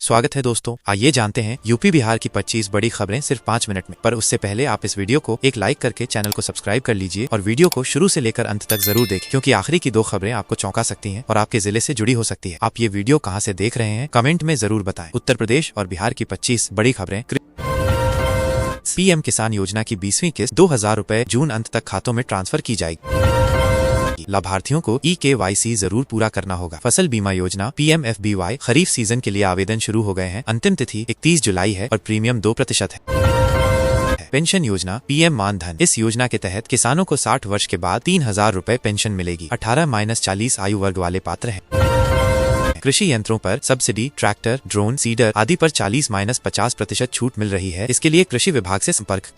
स्वागत है दोस्तों। आइए जानते हैं यूपी बिहार की 25 बड़ी खबरें सिर्फ 5 मिनट में। पर उससे पहले आप इस वीडियो को एक लाइक करके चैनल को सब्सक्राइब कर लीजिए और वीडियो को शुरू से लेकर अंत तक जरूर देखें, क्योंकि आखिरी की 2 खबरें आपको चौंका सकती हैं और आपके जिले से जुड़ी हो सकती है। आप ये वीडियो कहां से देख रहे हैं कमेंट में जरूर बताएं। उत्तर प्रदेश और बिहार की 25 बड़ी खबरें। पीएम किसान योजना की 20वीं किस्त 2000 रुपए जून अंत तक खातों में ट्रांसफर की जाएगी। लाभार्थियों को EKYC जरूर पूरा करना होगा। फसल बीमा योजना PMFBY खरीफ सीजन के लिए आवेदन शुरू हो गए हैं। अंतिम तिथि 31 जुलाई है और प्रीमियम 2% है। पेंशन योजना PM मानधन, इस योजना के तहत किसानों को 60 वर्ष के बाद 3000 रुपए पेंशन मिलेगी। 18-40 आयु वर्ग वाले पात्र हैं। कृषि यंत्रों पर सब्सिडी, ट्रैक्टर, ड्रोन, सीडर आदि पर 40-50% छूट मिल रही है। इसके लिए कृषि विभाग से संपर्क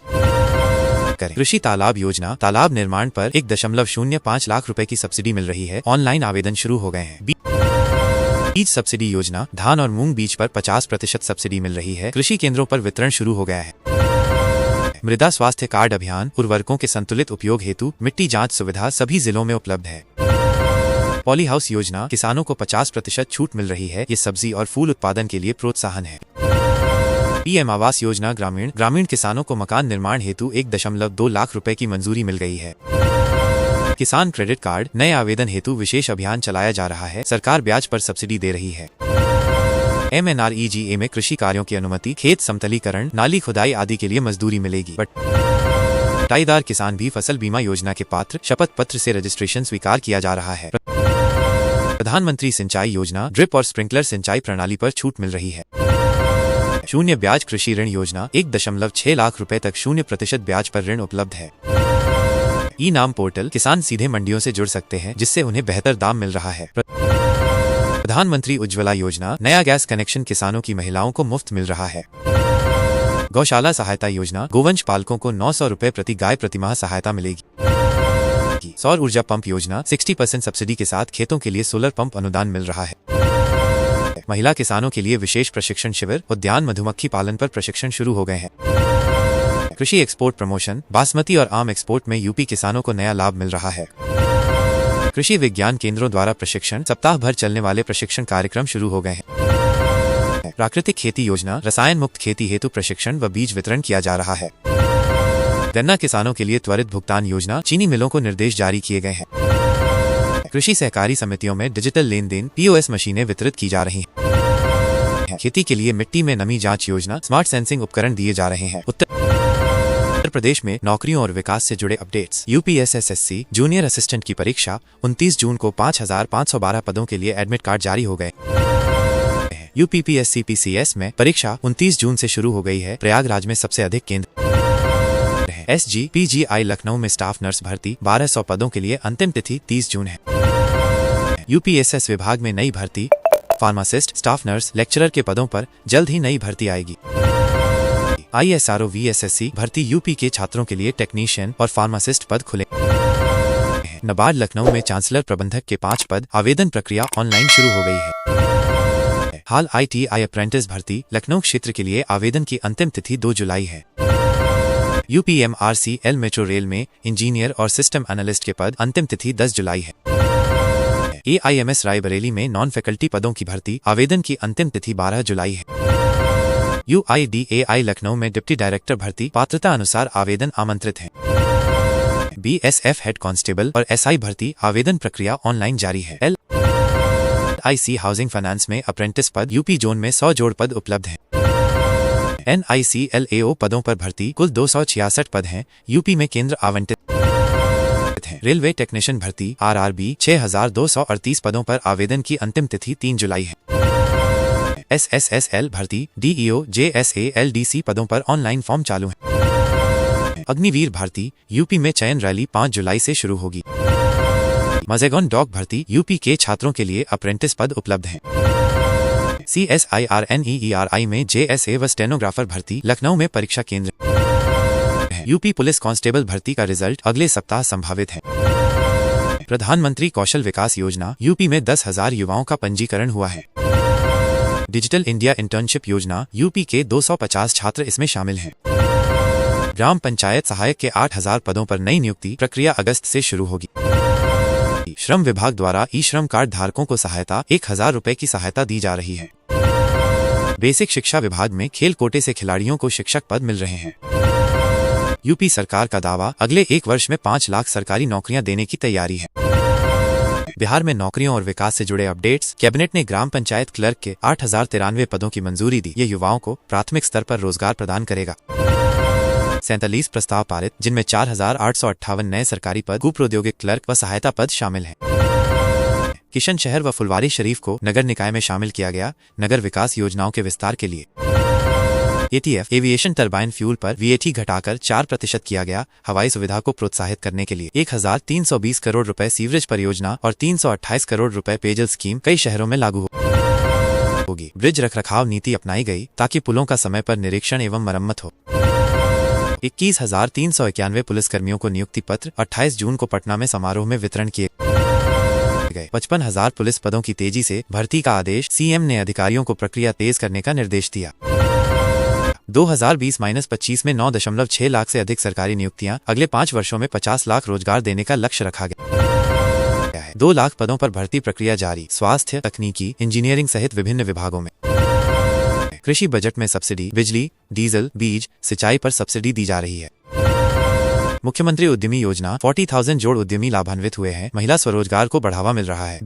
करें। कृषि तालाब योजना, तालाब निर्माण पर 1.05 लाख रुपए की सब्सिडी मिल रही है। ऑनलाइन आवेदन शुरू हो गए हैं। बीज सब्सिडी योजना, धान और मूंग बीज पर 50% सब्सिडी मिल रही है। कृषि केंद्रों पर वितरण शुरू हो गया है। मृदा स्वास्थ्य कार्ड अभियान, उर्वरकों के संतुलित उपयोग हेतु मिट्टी जांच सुविधा सभी जिलों में उपलब्ध है। पॉली हाउस योजना, किसानों को 50% छूट मिल रही है। ये सब्जी और फूल उत्पादन के लिए प्रोत्साहन है। PM आवास योजना ग्रामीण किसानों को मकान निर्माण हेतु 1.2 लाख रुपए की मंजूरी मिल गई है। किसान क्रेडिट कार्ड, नए आवेदन हेतु विशेष अभियान चलाया जा रहा है। सरकार ब्याज पर सब्सिडी दे रही है। MNREGA में कृषि कार्यों की अनुमति, खेत समतलीकरण, नाली खुदाई आदि के लिए मजदूरी मिलेगी। बटाईदार किसान भी फसल बीमा योजना के पात्र, शपथ पत्र से रजिस्ट्रेशन स्वीकार किया जा रहा है। प्रधानमंत्री सिंचाई योजना, ड्रिप और स्प्रिंकलर सिंचाई प्रणाली पर छूट मिल रही है। शून्य ब्याज कृषि ऋण योजना, 1.6 लाख रुपए तक 0% ब्याज पर ऋण उपलब्ध है। ई-नाम पोर्टल, किसान सीधे मंडियों से जुड़ सकते हैं, जिससे उन्हें बेहतर दाम मिल रहा है। प्रधानमंत्री उज्ज्वला योजना, नया गैस कनेक्शन किसानों की महिलाओं को मुफ्त मिल रहा है। गौशाला सहायता योजना, गोवंश पालकों को 900 रुपए प्रति गाय प्रतिमाह सहायता मिलेगी। सौर ऊर्जा पंप योजना, 60% सब्सिडी के साथ खेतों के लिए सोलर पंप अनुदान मिल रहा है। महिला किसानों के लिए विशेष प्रशिक्षण शिविर, उद्यान मधुमक्खी पालन पर प्रशिक्षण शुरू हो गए हैं। कृषि एक्सपोर्ट प्रमोशन, बासमती और आम एक्सपोर्ट में यूपी किसानों को नया लाभ मिल रहा है। कृषि विज्ञान केंद्रों द्वारा प्रशिक्षण, सप्ताह भर चलने वाले प्रशिक्षण कार्यक्रम शुरू हो गए हैं। प्राकृतिक खेती योजना, रसायन मुक्त खेती हेतु प्रशिक्षण व बीज वितरण किया जा रहा है। गन्ना किसानों के लिए त्वरित भुगतान योजना, चीनी मिलों को निर्देश जारी किए गए हैं। कृषि सहकारी समितियों में डिजिटल लेन देन POS मशीनें वितरित की जा रही हैं। खेती के लिए मिट्टी में नमी जांच योजना, स्मार्ट सेंसिंग उपकरण दिए जा रहे हैं। उत्तर प्रदेश में नौकरियों और विकास से जुड़े अपडेट्स। UPSSSC जूनियर असिस्टेंट की परीक्षा 29 जून को 5512 पदों के लिए एडमिट कार्ड जारी हो गए। UPPSC-PCS में परीक्षा 29 जून से शुरू हो गई है। प्रयागराज में सबसे अधिक केंद्र। SGPGI लखनऊ में स्टाफ नर्स भर्ती 1200 पदों के लिए अंतिम तिथि 30 जून है। UPSS विभाग में नई भर्ती, फार्मासिस्ट, स्टाफ नर्स, लेक्चरर के पदों पर जल्द ही नई भर्ती आएगी। ISRO VSSC भर्ती यूपी के छात्रों के लिए टेक्नीशियन और फार्मासिस्ट पद खुले। नबार्ड लखनऊ में चांसलर प्रबंधक के 5 पद, आवेदन प्रक्रिया ऑनलाइन शुरू हो गई है। हाल ITI अप्रेंटिस भर्ती लखनऊ क्षेत्र के लिए आवेदन की अंतिम तिथि 2 जुलाई है। UPMRCL मेट्रो रेल में इंजीनियर और सिस्टम एनालिस्ट के पद, अंतिम तिथि 10 जुलाई है। AIMS रायबरेली में नॉन फैकल्टी पदों की भर्ती, आवेदन की अंतिम तिथि 12 जुलाई है। UIDAI लखनऊ में डिप्टी डायरेक्टर भर्ती, पात्रता अनुसार आवेदन आमंत्रित हैं। BSF हेड कांस्टेबल और SI भर्ती, आवेदन प्रक्रिया ऑनलाइन जारी है। LIC हाउसिंग फाइनेंस में अप्रेंटिस पद, यूपी जोन में 100 जोड़ पद उपलब्ध हैं। NICLAO पदों पर भर्ती, कुल 266 पद हैं। यूपी में केंद्र आवंटित हैं। रेलवे टेक्नीशियन भर्ती RRB 6238 पदों पर आवेदन की अंतिम तिथि 3 जुलाई है। SSSL भर्ती, DEO JSALDC पदों पर ऑनलाइन फॉर्म चालू है। अग्निवीर भर्ती, यूपी में चयन रैली 5 जुलाई से शुरू होगी। मजेगॉन डॉग भर्ती, यूपी के छात्रों के लिए अप्रेंटिस पद उपलब्ध हैं। CSIRNEERI में JSA व स्टेनोग्राफर भर्ती, लखनऊ में परीक्षा केंद्र है। यूपी पुलिस कांस्टेबल भर्ती का रिजल्ट अगले सप्ताह संभावित है। प्रधानमंत्री कौशल विकास योजना, यूपी में 10,000 युवाओं का पंजीकरण हुआ है। डिजिटल इंडिया इंटर्नशिप योजना, यूपी के 250 छात्र इसमें शामिल हैं। ग्राम पंचायत सहायक के 8,000 पदों पर नई नियुक्ति प्रक्रिया अगस्त से शुरू होगी। श्रम विभाग द्वारा ई श्रम कार्ड धारकों को सहायता 1,000 रुपए की सहायता दी जा रही है। बेसिक शिक्षा विभाग में खेल कोटे से खिलाड़ियों को शिक्षक पद मिल रहे हैं। यूपी सरकार का दावा, अगले 1 वर्ष में 5 लाख सरकारी नौकरियां देने की तैयारी है। बिहार में नौकरियों और विकास से जुड़े अपडेट्स। कैबिनेट ने ग्राम पंचायत क्लर्क के 8093 पदों की मंजूरी दी। ये युवाओं को प्राथमिक स्तर पर रोजगार प्रदान करेगा। 47 प्रस्ताव पारित, जिनमें 4858 नए सरकारी पद, कूप्रौद्योगिक क्लर्क व सहायता पद शामिल हैं। किशन शहर व फुलवारी शरीफ को नगर निकाय में शामिल किया गया, नगर विकास योजनाओं के विस्तार के लिए। ATF एविएशन टरबाइन फ्यूल पर VAT घटाकर 4% किया गया, हवाई सुविधा को प्रोत्साहित करने के लिए। 1320 करोड़ रुपए सीवरेज परियोजना और 328 करोड़ रुपए पेयजल स्कीम कई शहरों में लागू होगी। ब्रिज रखरखाव नीति अपनाई गई ताकि पुलों का समय पर निरीक्षण एवं मरम्मत हो। 21,391 पुलिसकर्मियों को नियुक्ति पत्र 28 जून को पटना में समारोह में वितरण किए गए। 55,000 पुलिस पदों की तेजी से भर्ती का आदेश। CM ने अधिकारियों को प्रक्रिया तेज करने का निर्देश दिया। 2020-25 में 9.6 लाख से अधिक सरकारी नियुक्तियां, अगले 5 वर्षों में 50 लाख रोजगार देने का लक्ष्य रखा गया है। 2 लाख पदों पर भर्ती प्रक्रिया जारी। स्वास्थ्य, तकनीकी, इंजीनियरिंग सहित विभिन्न विभागों में। कृषि बजट में सब्सिडी, बिजली, डीजल, बीज, सिंचाई पर सब्सिडी दी जा रही है। मुख्यमंत्री उद्यमी योजना, 40,000 जोड़ उद्यमी लाभान्वित हुए हैं। महिला स्वरोजगार को बढ़ावा मिल रहा है।